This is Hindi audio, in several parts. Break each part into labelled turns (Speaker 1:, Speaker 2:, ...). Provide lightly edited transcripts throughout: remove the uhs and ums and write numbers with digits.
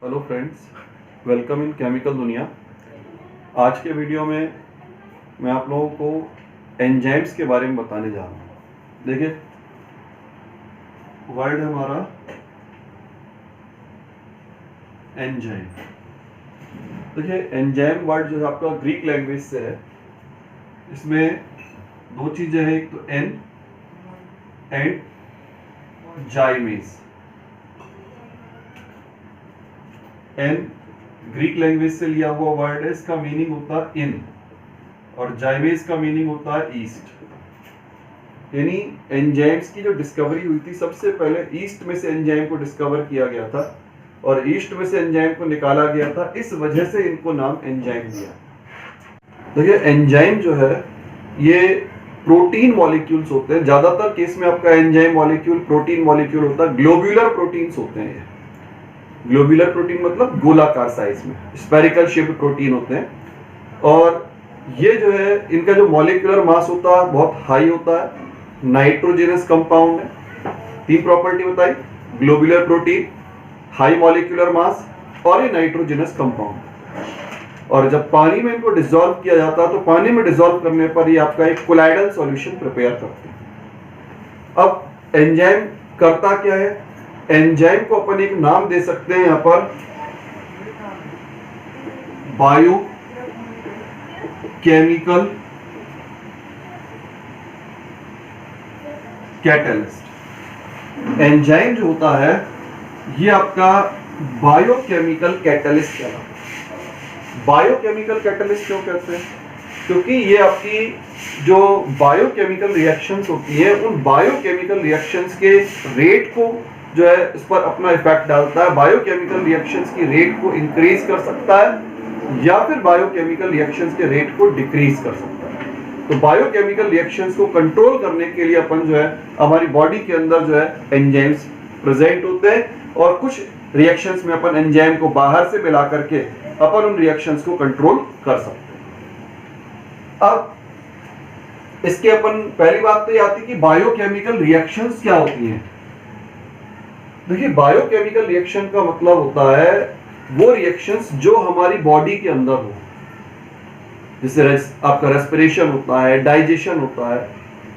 Speaker 1: Hello friends, welcome in chemical दुनिया। आज के वीडियो में मैं आप लोगों को एंजाइम्स के बारे में बताने जा रहा हूँ। देखिए, वर्ड है हमारा एंजाइम। देखिए, एंजाइम वर्ड जो है आपका ग्रीक लैंग्वेज से है। इसमें दो चीज़ें हैं, एक तो en and zymes. En Greek language से लिया हुआ वर्ड है, इसका मीनिंग होता है इन, और जाइमेज का मीनिंग होता है ईस्ट। यानी एंजाइम्स की जो डिस्कवरी हुई थी, सबसे पहले ईस्ट में से एंजाइम को डिस्कवर किया गया था और ईस्ट में से एंजाइम को निकाला गया था। इस वजह से इनको नाम एंजाइम दिया। देखिए, एंजाइम जो है ये प्रोटीन मॉलिक्यूल्स होते हैं। ज्यादातर केस में आपका एंजाइम मॉलिक्यूल प्रोटीन मॉलिक्यूल होता है। ग्लोब्यूलर प्रोटीन्स होते हैं। ग्लोब्यूलर प्रोटीन मतलब गोलाकार साइज में, स्फेरिकल शेप्ड प्रोटीन होते हैं। और ये जो है, इनका जो मॉलिक्यूलर मास होता है बहुत हाई होता है। नाइट्रोजनस कंपाउंड है। तीन प्रॉपर्टी बताई: globular protein, high molecular mass, और ये नाइट्रोजनस कंपाउंड। और जब पानी में इनको डिसॉल्व किया जाता है तो पानी में डिसॉल्व करने पर ये आपका एक कोलाइडल सॉल्यूशन प्रिपेयर करते हैं। अब एंजाइम करता क्या है? एंजाइम को अपन एक नाम दे सकते हैं यहां पर, बायो केमिकल कैटलिस्ट। एंजाइम जो होता है ये आपका बायोकेमिकल कैटलिस्ट कहलाता है। बायोकेमिकल कैटलिस्ट क्यों कहते हैं? क्योंकि ये आपकी जो बायोकेमिकल रिएक्शंस होती है, उन बायोकेमिकल रिएक्शंस के रेट को जो है इस पर अपना इफेक्ट डालता है। बायोकेमिकल रिएक्शंस की रेट को इंक्रीज कर सकता है या फिर बायोकेमिकल रिएक्शंस के रेट को डिक्रीज कर सकता है। तो बायोकेमिकल रिएक्शंस को कंट्रोल करने के लिए अपन जो है हमारी बॉडी के अंदर जो है एंजाइम्स प्रेजेंट होते हैं, और कुछ रिएक्शंस में अपन एंजाइम को बाहर से मिला करके अपन उन रिएक्शंस को कंट्रोल कर सकते हैं। अब इसके अपन पहली बात तो ये आती है कि बायोकेमिकल रिएक्शंस क्या होती हैं। देखिए, बायोकेमिकल रिएक्शन का मतलब होता है वो रिएक्शंस जो हमारी बॉडी के अंदर हो, जैसे आपका रेस्पिरेशन होता है, डाइजेशन होता है।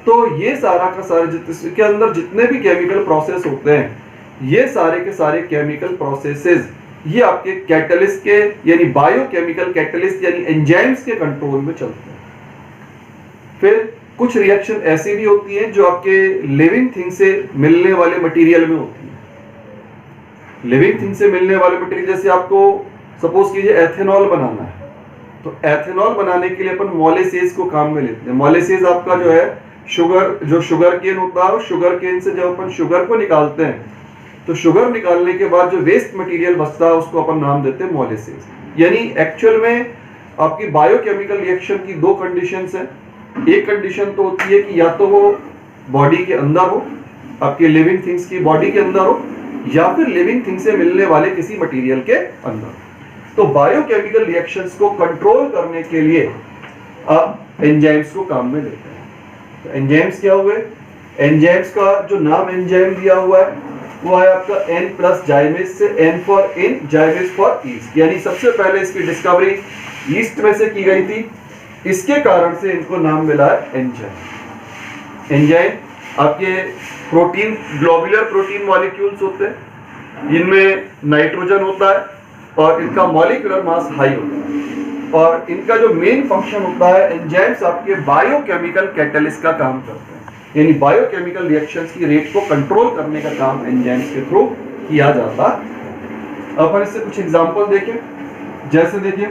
Speaker 1: तो ये सारा का सारा इसके अंदर जितने भी केमिकल प्रोसेस होते हैं, ये सारे के सारे केमिकल प्रोसेसेस ये आपके कैटलिस्ट के यानी बायोकेमिकल कैटलिस्ट यानी एंजाइम्स के कंट्रोल में चलते हैं। फिर कुछ रिएक्शन ऐसी भी होती हैं जो आपके लिविंग थिंग से मिलने वाले मटेरियल में होती है। लिविंग थिंग से मिलने वाले मटेरियल, जैसे आपको सपोज कीजिए एथेनॉल बनाना है, तो एथेनॉल बनाने के लिए अपन मोलेसेस को काम में लेते हैं। मोलेसेस आपका जो है शुगर केन होता है, और शुगर केन से जब अपन शुगर को निकालते हैं तो शुगर निकालने के बाद जो वेस्ट मटेरियल बचता है उसको अपन नाम देते हैं मोलेसेस। यानी एक्चुअल में आपकी बायोकेमिकल रिएक्शन की दो कंडीशंस हैं। एक कंडीशन तो होती है कि या तो वो बॉडी के अंदर हो, आपके लिविंग थिंग्स की बॉडी के अंदर हो, या फिर लिविंग थिंग से मिलने वाले किसी मटेरियल के अंदर। तो बायोकेमिकल रिएक्शंस को कंट्रोल करने के लिए आप एंजाइम्स को काम में लेते हैं। तो एंजाइम्स क्या हुए? एंजाइम्स का जो नाम एंजाइम दिया हुआ है वो है आपका एन प्लस जाइमेज से, en for in, zymes for yeast. यानी सबसे पहले इसकी डिस्कवरी ईस्ट में से की गई थी, इसके कारण से इनको नाम मिला है एंजाइम। एंजाइम आपके प्रोटीन, ग्लोब्यूलर प्रोटीन मॉलिक्यूल्स होते हैं, इनमें नाइट्रोजन होता है और इनका मॉलिक्यूलर मास हाई होता है। और इनका जो मेन फंक्शन होता है, एंजाइम्स आपके बायोकेमिकल कैटलिस्ट का काम करते हैं। यानी बायोकेमिकल रिएक्शंस की रेट को कंट्रोल करने का काम एंजाइम्स के थ्रू किया जाता है। अपन इससे कुछ एग्जांपल देखें। जैसे देखिए,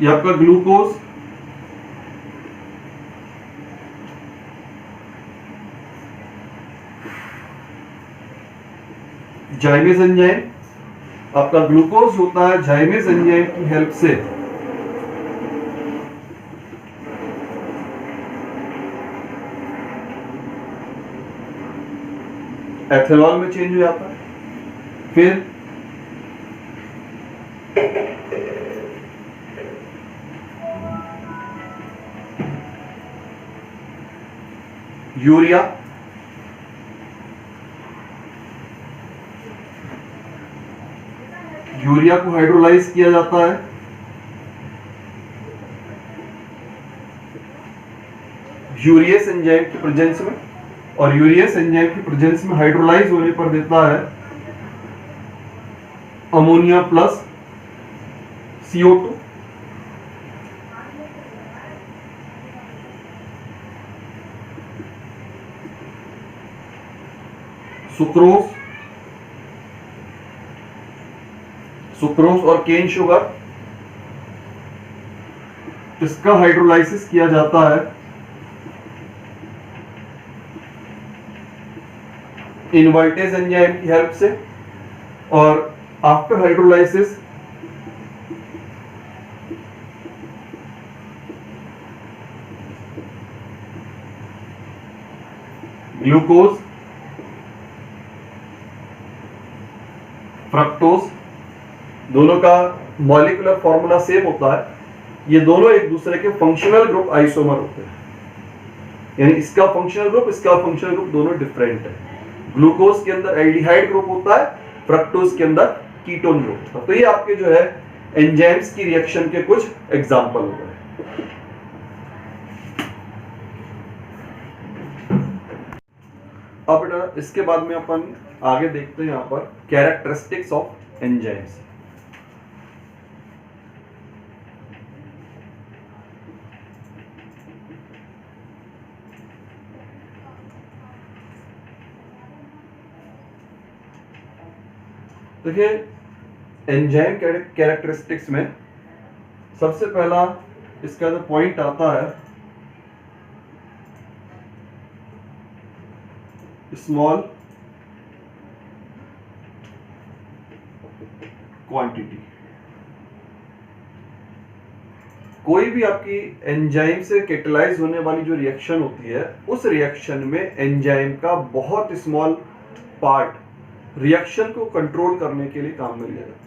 Speaker 1: ये आपका ग्लूकोज, जाइमेज एंजाइम, आपका ग्लूकोज होता है जाइमेज एंजाइम की हेल्प से एथेनॉल में चेंज हो जाता है। फिर यूरिया, यूरिया को हाइड्रोलाइज किया जाता है, यूरियस एंजाइम की प्रेजेंस में, और यूरियस एंजाइम की प्रेजेंस में हाइड्रोलाइज होने पर देता है अमोनिया प्लस CO2। सुक्रोज और केन शुगर, इसका हाइड्रोलाइसिस किया जाता है इनवर्टेज एंजाइम की हेल्प से, और आफ्टर हाइड्रोलाइसिस ग्लूकोज, फ्रक्टोज, दोनों का मॉलिक्यूलर फॉर्मूला सेम होता है। ये दोनों एक दूसरे के फंक्शनल ग्रुप आइसोमर होते हैं, यानी इसका फंक्शनल ग्रुप, इसका फंक्शनल ग्रुप दोनों डिफरेंट है। ग्लूकोज के अंदर एल्डिहाइड ग्रुप होता है, फ्रक्टोज के अंदर कीटोन ग्रुप होता है। तो ये आपके जो है एंजाइम्स की रिएक्शन के कुछ एग्जांपल हो गए। अब बेटा इसके बाद में अपन आगे देखते हैं यहां पर कैरेक्टरिस्टिक्स ऑफ एंजाइम्स। देखिए एंजाइम कैरेक्टरिस्टिक्स में सबसे पहला इसका जो पॉइंट आता है स्मॉल क्वांटिटी। कोई भी आपकी एंजाइम से कैटेलाइज होने वाली जो रिएक्शन होती है, उस रिएक्शन में एंजाइम का बहुत स्मॉल पार्ट रिएक्शन को कंट्रोल करने के लिए काम में लिया जाता है।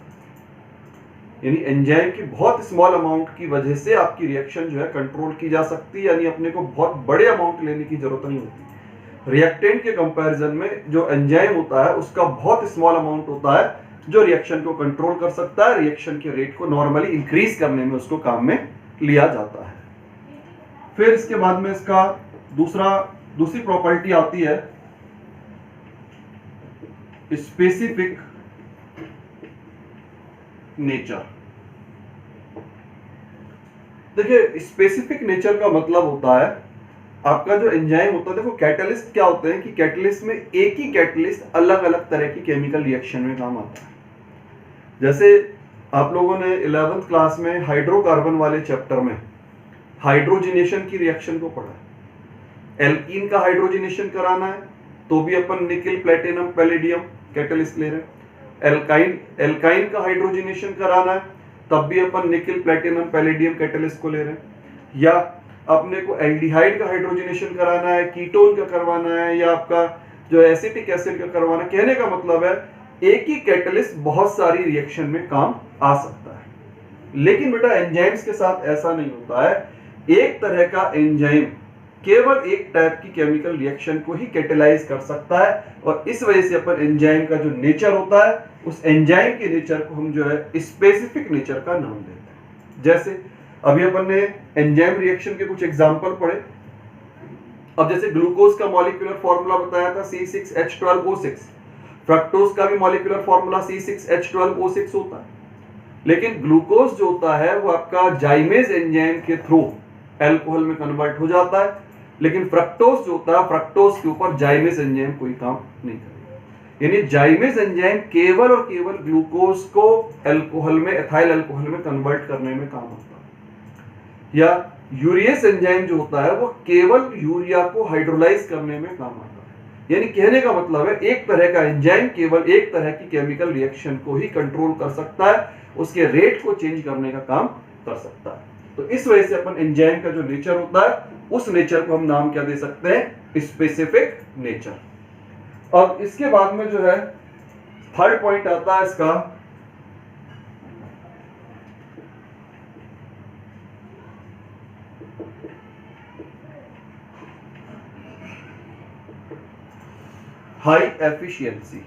Speaker 1: यानी एंजाइम की बहुत स्मॉल अमाउंट की वजह से आपकी रिएक्शन जो है कंट्रोल की जा सकती है, यानी अपने को बहुत बड़े अमाउंट लेने की जरूरत नहीं होती। रिएक्टेंट के कंपैरिजन में जो एंजाइम होता है उसका बहुत स्मॉल अमाउंट होता है जो रिएक्शन को कंट्रोल कर सकता है, रिएक्शन के रेट को नॉर्मली इंक्रीज करने में उसको काम में लिया जाता है। फिर इसके बाद में इसका दूसरी प्रॉपर्टी आती है स्पेसिफिक नेचर। देखिए स्पेसिफिक नेचर का मतलब होता है आपका जो एंजाइम होता है, देखो कैटलिस्ट क्या होते हैं कि कैटलिस्ट में एक ही कैटलिस्ट अलग अलग तरह की केमिकल रिएक्शन में काम आता है। जैसे आप लोगों ने 11th क्लास में हाइड्रोकार्बन वाले चैप्टर में हाइड्रोजिनेशन की रिएक्शन को पढ़ा है। एल्कीन का हाइड्रोजिनेशन कराना है तो भी अपन निकिल प्लेटिनम पैलेडियम कैटलिस्ट ले रहे हैं। एल्काइन का हाइड्रोजिनेशन कराना है तब भी अपन निकिल प्लेटिनम पैलेडियम कैटलिस्ट को ले रहे हैं। या अपने को एल्डिहाइड का हाइड्रोजिनेशन कराना है, कीटोन का करवाना है, या आपका जो एसिटिक एसिड का करवाना है। कहने का मतलब है एक ही कैटलिस्ट बहुत सारी रिएक्शन में काम आ सकता है। लेकिन बेटा एंजाइम्स के साथ ऐसा नहीं होता है। एक तरह का एंजाइम केवल एक टाइप की केमिकल रिएक्शन को ही कैटेलाइज कर सकता है, और इस वजह से अपन एंजाइम का जो नेचर होता है उस एंजाइम के नेचर को हम जो है स्पेसिफिक नेचर का नाम देते हैं। जैसे अभी अपन ने एंजाइम रिएक्शन के कुछ एग्जांपल पढ़े। अब जैसे ग्लूकोज का मॉलिक्यूलर फार्मूला बताया था C6H12O6, फ्रक्टोज का भी मॉलिक्यूलर फार्मूला C6H12O6 होता है। लेकिन ग्लूकोज जो होता है वो आपका जाइमेज एंजाइम के थ्रू अल्कोहल में कन्वर्ट हो जाता है, लेकिन फ्रक्टोज जो होता है फ्रक्टोज के ऊपर जाइमेज एंजाइम कोई काम नहीं करेगा। यानी जाइमेज एंजाइम केवल और केवल ग्लूकोज को अल्कोहल में, एथाइल अल्कोहल में कन्वर्ट करने में काम आता है। या यूरियस एंजाइम जो होता है वो केवल यूरिया को हाइड्रोलाइज करने में काम आता है। यानी कहने का मतलब है एक तरह का एंजाइम केवल एक तरह की केमिकल रिएक्शन को ही कंट्रोल कर सकता है, उसके रेट को चेंज करने का काम कर सकता है। तो इस वजह से अपन एंजाइम का जो नेचर होता है उस नेचर को हम नाम क्या दे सकते हैं, स्पेसिफिक नेचर। अब इसके बाद में जो है थर्ड पॉइंट आता है इसका हाई एफिशिएंसी।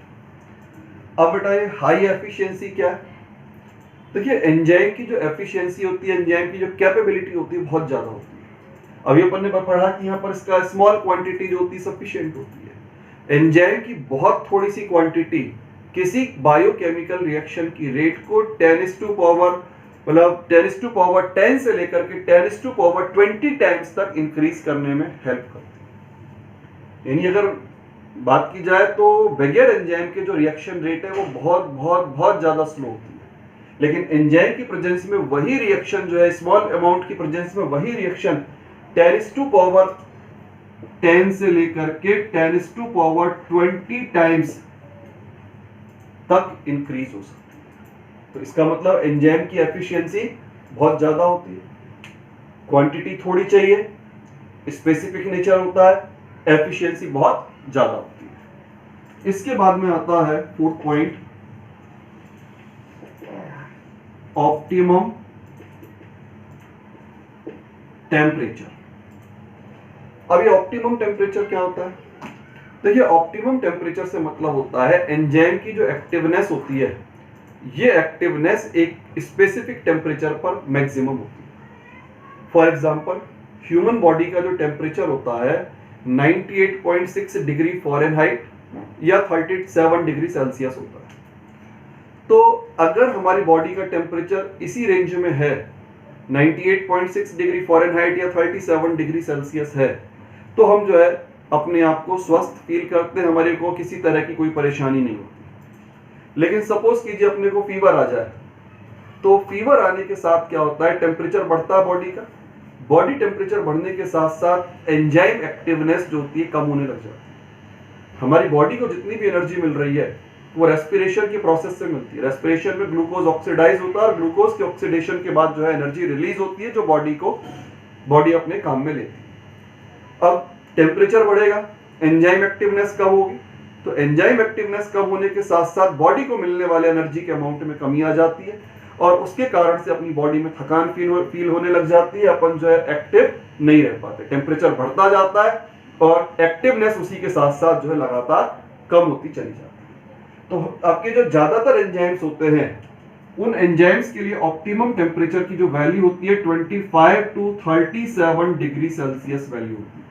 Speaker 1: अब बेटा ये हाई एफिशिएंसी क्या है? देखिए एंजाइम की जो एफिशिएंसी होती है, एंजाइम की जो कैपेबिलिटी होती है, बहुत ज्यादा होती है। अभी अपन ने पढ़ा कि यहाँ पर इसका स्मॉल क्वांटिटी जो होती है सफिशिएंट होती है। एंजाइम की बहुत थोड़ी सी क्वांटिटी किसी बायोकेमिकल रिएक्शन की रेट को 10 से लेकर के 10⁻20 टाइम्स तक इंक्रीज करने में हेल्प करती है। यानी अगर बात की जाए तो बगैर एंजाइम के जो रिएक्शन रेट है वो बहुत बहुत बहुत ज्यादा स्लो होती है, लेकिन एंजाइम की प्रेजेंस में वही रिएक्शन जो है, स्मॉल अमाउंट की प्रेजेंस में वही रिएक्शन 10⁻10 से लेकर के 10⁻20 टाइम्स तक इंक्रीज हो सकती है। तो इसका मतलब एंजाइम की एफिशिएंसी बहुत ज्यादा होती है, क्वांटिटी थोड़ी चाहिए, स्पेसिफिक नेचर होता है, एफिशिएंसी बहुत ज्यादा होती है। इसके बाद में आता है फोर्थ पॉइंट, ऑप्टिमम टेम्परेचर। अब ये ऑप्टिमम टेम्परेचर क्या होता है? देखिए ऑप्टिमम टेम्परेचर से मतलब होता है एंजाइम की जो एक्टिवनेस होती है, ये एक्टिवनेस एक स्पेसिफिक टेम्परेचर पर मैक्सिमम होती है। फॉर एग्जांपल ह्यूमन बॉडी का जो टेम्परेचर होता है 98.6 डिग्री फ़ारेनहाइट या 37 डिग्री सेल्सियस होता है। तो अगर हमारी बॉडी का टेम्परेचर इसी रेंज में है, 98.6 डिग्री फ़ारेनहाइट या 37 डिग्री सेल्सियस है, तो हम जो है अपने आप को स्वस्थ फील करते हैं, हमारे को किसी तरह की कोई परेशानी नहीं होती। लेकिन सपोज कीजिए अपने को फीवर आ जाए, तो फीवर आने के साथ क्या होता है, टेम्परेचर बढ़ता है बॉडी का। बॉडी टेम्परेचर बढ़ने के साथ साथ एंजाइम एक्टिवनेस जो होती है कम होने लग जाती है। हमारी बॉडी को जितनी भी एनर्जी मिल रही है वो रेस्पिरेशन की प्रोसेस से मिलती है। रेस्पिरेशन में ग्लूकोज ऑक्सीडाइज होता है और ग्लूकोज के ऑक्सीडेशन के बाद जो है एनर्जी रिलीज होती है, जो बॉडी अपने काम में लेती है। अब टेम्परेचर बढ़ेगा, एंजाइम एक्टिवनेस कम होगी, तो एंजाइम एक्टिवनेस कम होने के साथ साथ बॉडी को मिलने वाले एनर्जी के अमाउंट में कमी आ जाती है और उसके कारण से अपनी बॉडी में थकान फील होने लग जाती है। अपन जो है एक्टिव नहीं रह पाते, टेम्परेचर बढ़ता जाता है और एक्टिवनेस उसी के साथ साथ जो है लगातार कम होती चली जाती है। तो आपके जो ज्यादातर एंजाइम्स होते हैं, उन एंजाइम्स के लिए ऑप्टिमम टेम्परेचर की जो वैल्यू होती है 25 to 37 डिग्री सेल्सियस वैल्यू होती है।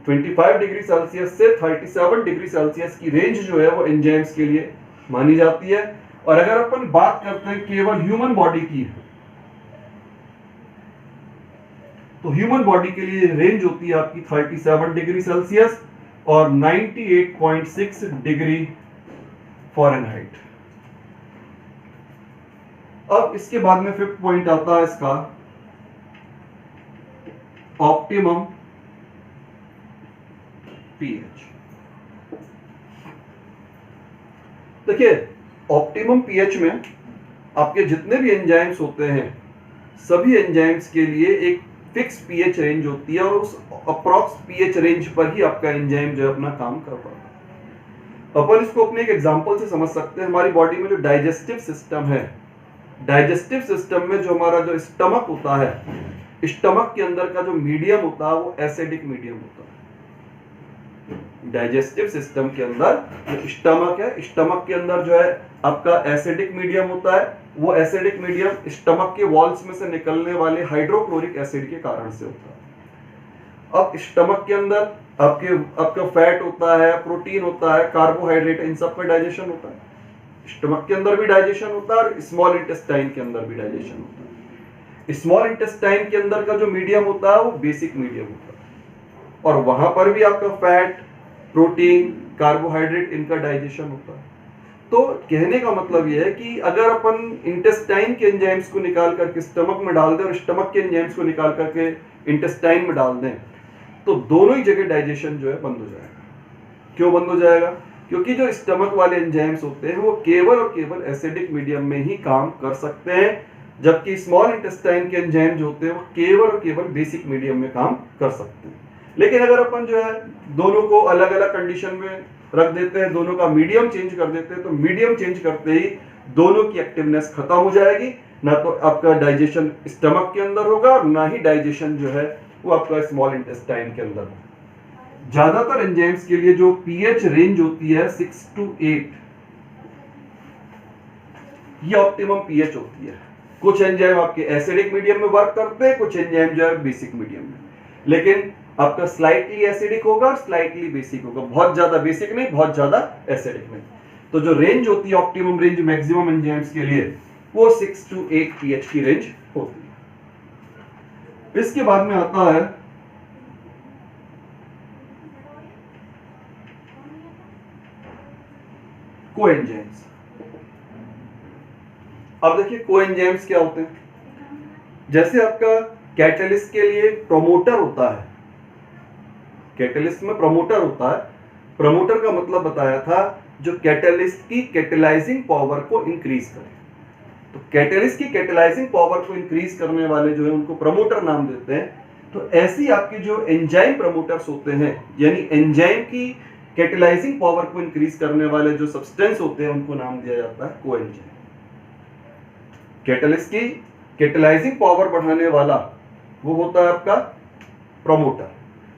Speaker 1: 25 डिग्री सेल्सियस से 37 डिग्री सेल्सियस की रेंज जो है वो एंजाइम्स के लिए मानी जाती है। और अगर अपन बात करते हैं केवल ह्यूमन बॉडी की, तो ह्यूमन बॉडी के लिए रेंज होती है आपकी 37 डिग्री सेल्सियस और 98.6 डिग्री फ़ारेनहाइट। अब इसके बाद में फिफ्थ पॉइंट आता है इसका, ऑप्टिमम पीएच। देखिए ऑप्टिमम पीएच में आपके जितने भी एंजाइम्स होते हैं, सभी एंजाइम्स के लिए एक फिक्स पीएच रेंज होती है और उस अप्रॉक्स पीएच रेंज पर ही आपका एंजाइम जो है अपना काम कर पाता है। अपन इसको अपने एक एग्जांपल से समझ सकते हैं। हमारी बॉडी में जो डाइजेस्टिव सिस्टम है, डाइजेस्टिव सिस्टम में जो हमारा जो स्टमक होता है, स्टमक के अंदर का जो मीडियम होता है वो एसिडिक मीडियम होता है। डाइजेस्टिव सिस्टम के अंदर जो स्टमक है, स्टमक के अंदर जो है आपका एसिडिक मीडियम होता है। वो एसिडिक मीडियम स्टमक के वॉल्स में से निकलने वाले हाइड्रोक्लोरिक एसिड के कारण से होता है। अब स्टमक के अंदर आपका फैट होता है, प्रोटीन होता है, कार्बोहाइड्रेट, इन सब का डाइजेशन होता है। स्टमक के अंदर भी डाइजेशन होता है और स्मॉल इंटेस्टाइन के अंदर भी डाइजेशन होता है। स्मॉल इंटेस्टाइन के अंदर का जो मीडियम होता है वो बेसिक मीडियम होता है और वहां पर भी आपका फैट, प्रोटीन, कार्बोहाइड्रेट, इनका डाइजेशन होता है। तो कहने का मतलब यह है कि अगर अपन इंटेस्टाइन के एंजाइम्स को निकाल करके स्टमक में डाल दें और स्टमक के एंजाइम्स को निकाल करके इंटेस्टाइन में डाल दें, तो दोनों ही जगह डाइजेशन जो है बंद हो जाएगा। क्यों बंद हो जाएगा? क्योंकि जो स्टमक वाले एंजाइम्स होते हैं वो केवल और केवल एसिडिक मीडियम में ही काम कर सकते हैं, जबकि स्मॉल इंटेस्टाइन के एंजाइम जो होते हैं वो केवल और केवल बेसिक मीडियम में काम कर सकते हैं। लेकिन अगर अपन जो है दोनों को अलग अलग कंडीशन में रख देते हैं, दोनों का मीडियम चेंज कर देते हैं, तो मीडियम चेंज करते ही दोनों की एक्टिवनेस खत्म हो जाएगी। ना तो आपका डाइजेशन स्टमक के अंदर होगा और ना ही डाइजेशन जो है वो आपका स्मॉल इंटेस्टाइन के अंदर होगा। ज्यादातर एंजाइम्स के लिए जो पीएच रेंज होती है 6 to 8, ये ऑप्टिमम पीएच होती है। कुछ एंजाइम आपके एसिडिक मीडियम में वर्क करते हैं, कुछ एंजाइम जो है बेसिक मीडियम में, लेकिन आपका स्लाइटली एसिडिक होगा और स्लाइटली बेसिक होगा, बहुत ज्यादा बेसिक नहीं, बहुत ज्यादा एसिडिक नहीं। तो जो रेंज होती है ऑप्टिमम रेंज मैक्सिमम एंजाइम्स के लिए वो 6 to 8 पीएच की रेंज होती है। इसके बाद में आता है कोएंजाइम्स। अब देखिए कोएंजाइम्स क्या होते हैं। जैसे आपका कैटलिस्ट के लिए प्रमोटर होता है, कैटलिस्ट में प्रमोटर होता है, प्रमोटर का मतलब बताया था जो कैटलिस्ट की कैटेलाइजिंग पावर को इंक्रीज करे। तो कैटलिस्ट की कैटेलाइजिंग पावर को इंक्रीज करने वाले जो है उनको प्रमोटर नाम देते हैं। तो ऐसी आपकी जो एंजाइम प्रमोटर्स होते हैं, यानी एंजाइम की कैटेलाइजिंग पावर को इंक्रीज करने वाले जो सब्सटेंस होते हैं उनको नाम दिया जाता है कोएंजाइम। कैटलिस्ट की कैटेलाइजिंग पावर बढ़ाने वाला वो होता है आपका प्रमोटर।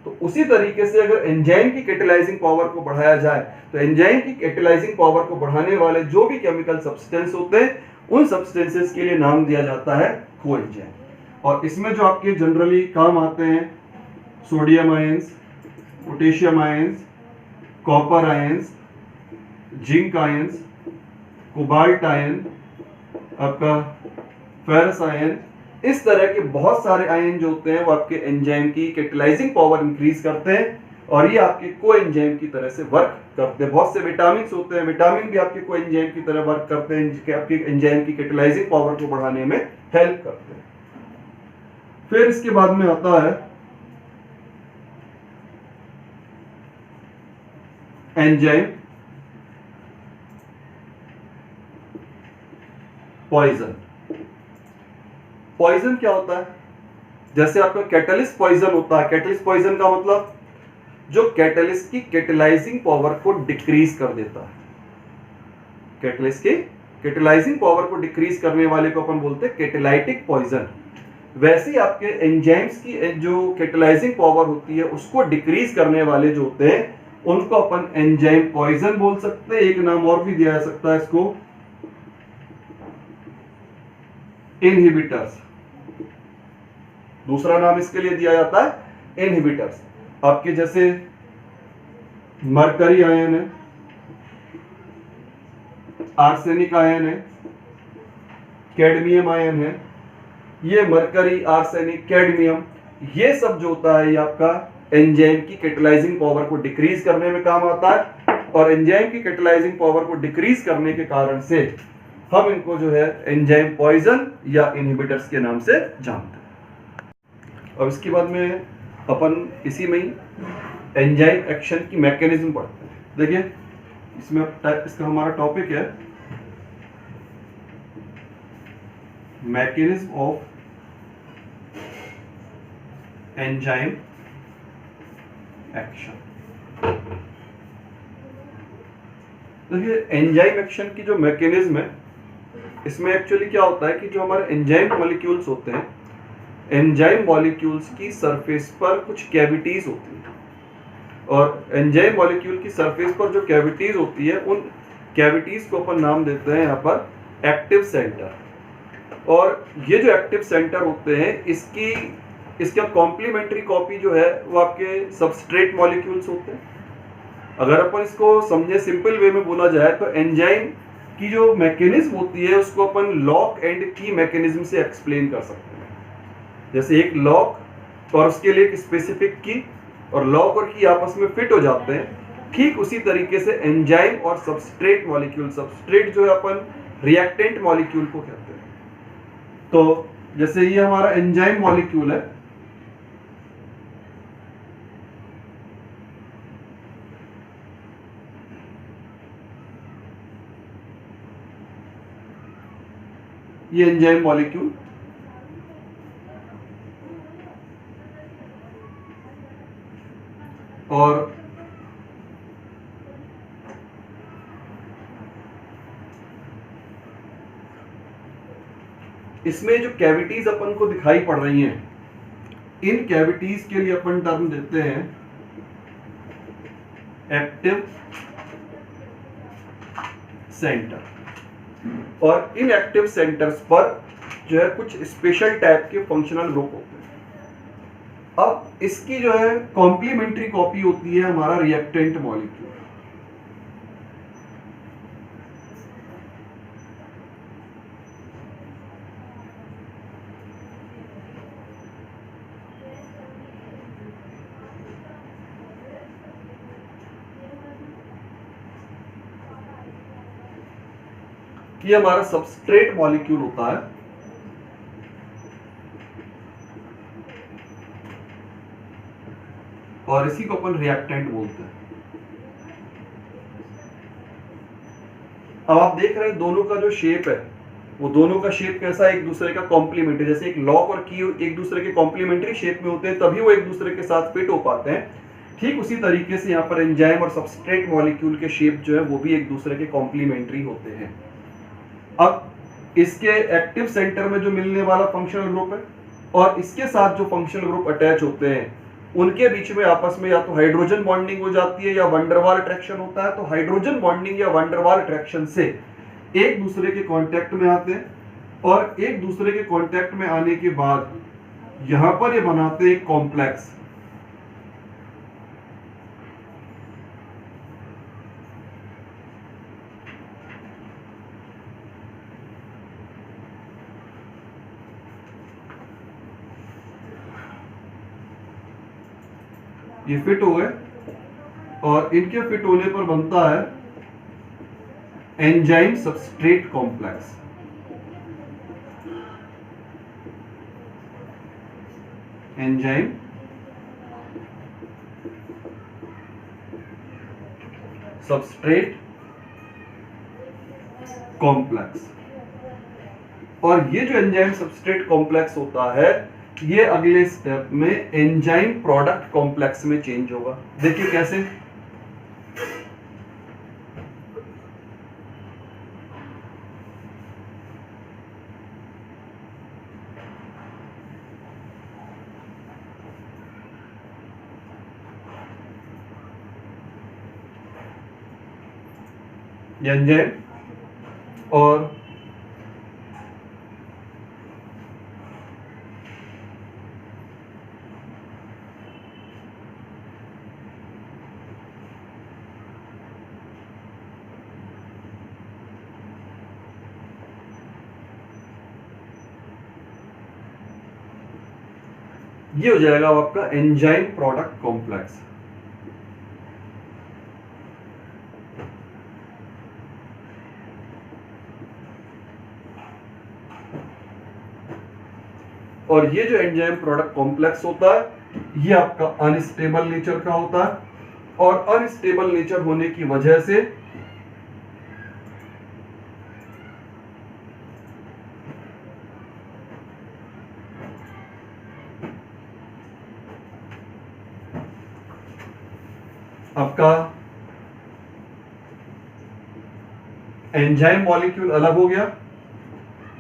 Speaker 1: तो उसी तरीके से अगर एंजाइम की कैटेलाइजिंग पावर को बढ़ाया जाए तो एंजाइम की कैटेलाइजिंग पावर को बढ़ाने वाले जो भी केमिकल सब्सटेंस होते हैं उन सब्सटेंसेस के लिए नाम दिया जाता है कोएंजाइम। और इसमें जो आपके जनरली काम आते हैं sodium ions, potassium ions, copper ions, zinc ions, cobalt ion, आपका फेरस आयन, इस तरह के बहुत सारे आयन जो होते हैं वो आपके एंजाइम की कैटेलाइजिंग पावर इंक्रीज करते हैं और ये आपके कोएंजाइम की तरह से वर्क करते हैं। बहुत से विटामिन होते हैं, विटामिन भी आपके कोएंजाइम की तरह वर्क करते हैं, जिसके आपके एंजाइम की कैटेलाइजिंग पावर को बढ़ाने में हेल्प करते हैं। फिर इसके बाद में आता है एंजाइम पॉइजन। पॉइजन क्या होता है? जैसे आपका कैटलिस्ट पॉइजन होता है। कैटलिस्ट पॉइजन का मतलब जो कैटलिस्ट की कैटेलाइजिंग पावर को डिक्रीज कर देता है। कैटलिस्ट की कैटेलाइजिंग पावर को डिक्रीज करने वाले को अपन बोलते हैं कैटेलाइटिक पॉइजन। वैसे ही आपके एंजाइम्स की जो कैटेलाइजिंग पावर होती है उसको डिक्रीज करने वाले जो होते हैं उनको अपन एंजाइम पॉइजन बोल सकते हैं। एक नाम और भी दिया जा सकता है इसको, इनहिबिटर्स। दूसरा नाम इसके लिए दिया जाता है इनहिबिटर्स। आपके जैसे मरकरी आयन है, आर्सेनिक आयन है, कैडमियम आयन है। ये मरकरी, आर्सेनिक, कैडमियम, ये सब जो होता है ये आपका एंजाइम की कैटेलाइजिंग पावर को डिक्रीज करने में काम आता है और एंजाइम की कैटेलाइजिंग पावर को डिक्रीज करने के कारण से हम इनको जो है एंजाइम पॉइजन या इनहिबिटर्स के नाम से जानते हैं। और इसके बाद में अपन इसी में ही एंजाइम एक्शन की मैकेनिज्म पढ़ते हैं। देखिए इसमें इसका हमारा टॉपिक है मैकेनिज्म ऑफ एंजाइम एक्शन। देखिए एंजाइम एक्शन की जो मैकेनिज्म है इसमें एक्चुअली क्या होता है कि जो हमारे एंजाइम मॉलिक्यूल्स होते हैं, एंजाइम मॉलिक्यूल्स की सरफेस पर कुछ कैविटीज होती हैं और एंजाइम मॉलिक्यूल की सरफेस पर जो कैविटीज होती है उन कैविटीज को अपन नाम देते हैं यहाँ पर एक्टिव सेंटर। और ये जो एक्टिव सेंटर होते हैं इसका कॉम्प्लीमेंट्री कॉपी जो है वो आपके सबस्ट्रेट मॉलिक्यूल्स होते हैं। अगर अपन इसको समझे सिंपल वे में बोला जाए तो एंजाइम की जो मैकेनिज्म होती है उसको अपन लॉक एंड की मैकेनिज्म से एक्सप्लेन कर सकते हैं। जैसे एक लॉक और उसके लिए एक स्पेसिफिक की और लॉक और की आपस में फिट हो जाते हैं, ठीक उसी तरीके से एंजाइम और सबस्ट्रेट मॉलिक्यूल, सबस्ट्रेट जो है अपन रिएक्टेंट मॉलिक्यूल को कहते हैं। तो जैसे ये हमारा एंजाइम मॉलिक्यूल है, ये एंजाइम मॉलिक्यूल और इसमें जो कैविटीज अपन को दिखाई पड़ रही हैं, इन कैविटीज के लिए अपन टर्म देते हैं एक्टिव सेंटर। और इन एक्टिव सेंटर्स पर जो है कुछ स्पेशल टाइप के फंक्शनल ग्रुप होते हैं। अब इसकी जो है कॉम्प्लीमेंट्री कॉपी होती है हमारा रिएक्टेंट मॉलिक्यूल। ये हमारा सबस्ट्रेट मॉलिक्यूल होता है और इसी को अपन रिएक्टेंट बोलते हैं। अब आप देख रहे हैं दोनों का जो शेप है वो दोनों का शेप कैसा है, एक दूसरे का कॉम्प्लीमेंट्री। जैसे एक लॉक और की एक दूसरे के कॉम्प्लीमेंट्री शेप में होते हैं तभी वो एक दूसरे के साथ फिट हो पाते हैं। ठीक उसी तरीके से यहाँ पर एंजाइम और सबस्ट्रेट मॉलिक्यूल के शेप जो है वो भी एक दूसरे के कॉम्प्लीमेंट्री होते हैं। अब इसके एक्टिव सेंटर में जो मिलने वाला फंक्शनल ग्रुप है और इसके साथ जो फंक्शनल ग्रुप अटैच होते हैं उनके बीच में आपस में या तो हाइड्रोजन बॉन्डिंग हो जाती है या वंडरवाल अट्रैक्शन होता है। तो हाइड्रोजन बॉन्डिंग या वंडरवाल अट्रैक्शन से एक दूसरे के कांटेक्ट में आते हैं और एक दूसरे के कांटेक्ट में आने के बाद यहां पर ये बनाते हैं एक कॉम्प्लेक्स। ये फिट हो गए और इनके फिट होने पर बनता है enzyme substrate complex. Enzyme substrate complex. और ये जो एंजाइम सबस्ट्रेट कॉम्प्लेक्स होता है ये अगले स्टेप में एंजाइम प्रोडक्ट कॉम्प्लेक्स में चेंज होगा। देखिए कैसे। एंजाइम और ये हो जाएगा आपका एंजाइम प्रोडक्ट कॉम्प्लेक्स। और ये जो एंजाइम प्रोडक्ट कॉम्प्लेक्स होता है ये आपका अनस्टेबल नेचर का होता है और अनस्टेबल नेचर होने की वजह से आपका एंजाइम मॉलिक्यूल अलग हो गया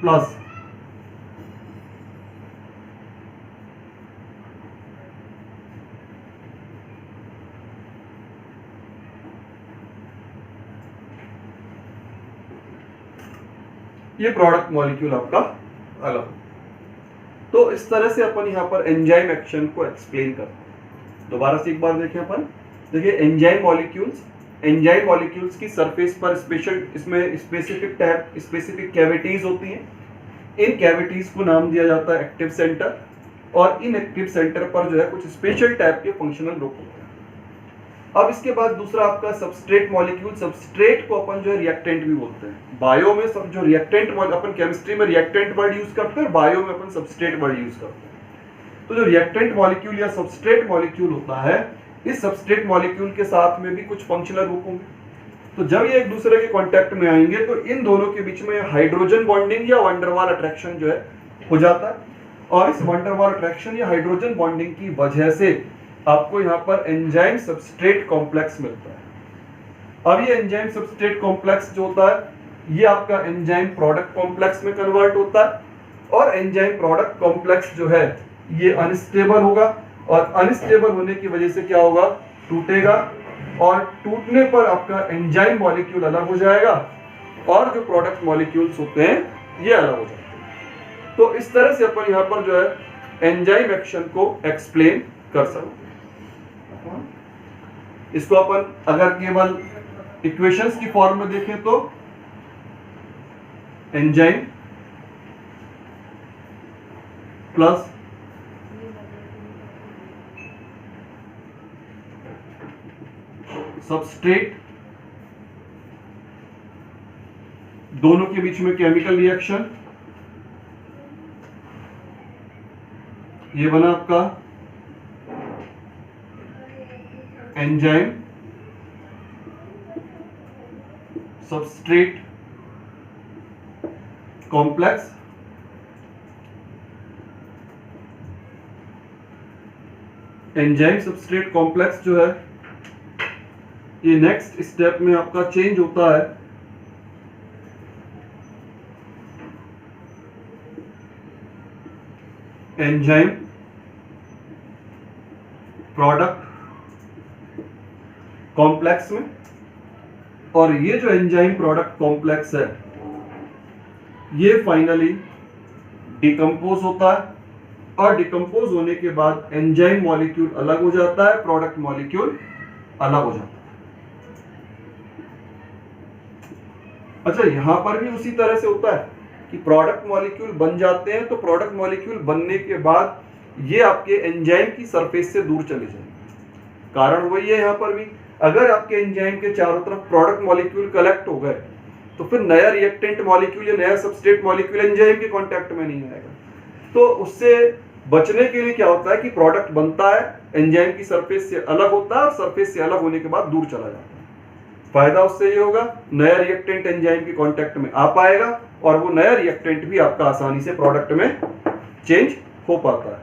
Speaker 1: प्लस ये प्रोडक्ट मॉलिक्यूल आपका अलग। तो इस तरह से अपन यहां पर एंजाइम एक्शन को एक्सप्लेन करते हैं। दोबारा से एक बार देखें अपन। देखिए एंजाइम मॉलिक्यूल्स की सरफेस पर इसमें स्पेसिफिक कैविटीज होती हैं। इन कैविटीज को नाम दिया जाता है एक्टिव सेंटर और इन एक्टिव सेंटर पर जो है कुछ स्पेशल टाइप के फंक्शनल ग्रुप होते हैं। अब इसके बाद दूसरा आपका सबस्ट्रेट मॉलिक्यूल। सबस्ट्रेट को अपन जो है रिएक्टेंट भी बोलते हैं। बायो में सब जो रिएक्टेंट अपन केमिस्ट्री में रिएक्टेंट वर्ड यूज करते हैं, बायो में अपन सबस्ट्रेट वर्ड यूज करते हैं। तो जो रिएक्टेंट मॉलिक्यूल या सबस्ट्रेट मॉलिक्यूल होता है इस सबस्ट्रेट मॉलिक्यूल के साथ में भी कुछ फंक्शनल ग्रुप होंगे। तो जब ये एक दूसरे के कांटेक्ट में आएंगे तो इन दोनों के बीच में हाइड्रोजन बॉन्डिंग या वंडरवाल अट्रैक्शन जो है हो जाता है और इस वंडरवाल अट्रैक्शन या हाइड्रोजन बॉन्डिंग की वजह से आपको यहाँ पर एंजाइम सबस्ट्रेट कॉम्प्लेक्स मिलता है। अब ये एंजाइम सबस्ट्रेट कॉम्प्लेक्स जो होता है ये आपका एंजाइम प्रोडक्ट कॉम्प्लेक्स में कन्वर्ट होता है और एंजाइम प्रोडक्ट कॉम्प्लेक्स जो है ये अनस्टेबल होगा और अनस्टेबल होने की वजह से क्या होगा, टूटेगा और टूटने पर आपका एंजाइम मॉलिक्यूल अलग हो जाएगा और जो प्रोडक्ट मॉलिक्यूल्स होते हैं ये अलग हो जाते हैं। तो इस तरह से अपन यहाँ पर जो है एंजाइम एक्शन को एक्सप्लेन कर सकते हैं। इसको अपन अगर केवल इक्वेशंस की फॉर्म में देखें तो एंजाइम प्लस सबस्ट्रेट, दोनों के बीच में केमिकल रिएक्शन, ये बना आपका enzyme substrate complex. Enzyme substrate complex जो है ये नेक्स्ट स्टेप में आपका चेंज होता है एंजाइम प्रोडक्ट कॉम्प्लेक्स में। और ये जो एंजाइम प्रोडक्ट कॉम्प्लेक्स है ये फाइनली डिकम्पोज होता है, और डिकम्पोज होने के बाद एंजाइम मॉलिक्यूल अलग हो जाता है, प्रोडक्ट मॉलिक्यूल अलग हो जाता है। अच्छा, यहां पर भी उसी तरह से होता है कि प्रोडक्ट मॉलिक्यूल बन जाते हैं, तो प्रोडक्ट मॉलिक्यूल बनने के बाद ये आपके एंजाइम की सरफेस से दूर चले जाएंगे। कारण वही है यहाँ पर भी, अगर आपके एंजाइम के चारों तरफ प्रोडक्ट मॉलिक्यूल कलेक्ट हो गए तो फिर नया रिएक्टेंट मॉलिक्यूल या नया सबस्ट्रेट मॉलिक्यूल एंजाइम के कांटेक्ट में नहीं आएगा। तो उससे बचने के लिए क्या होता है कि प्रोडक्ट बनता है, एंजाइम की सरफेस से अलग होता है, और सरफेस से अलग होने के बाद दूर चला जाता है। फायदा उससे ये होगा, नया रिएक्टेंट एंजाइम के कांटेक्ट में आ पाएगा, और वो नया रिएक्टेंट भी आपका आसानी से प्रोडक्ट में चेंज हो पाता है।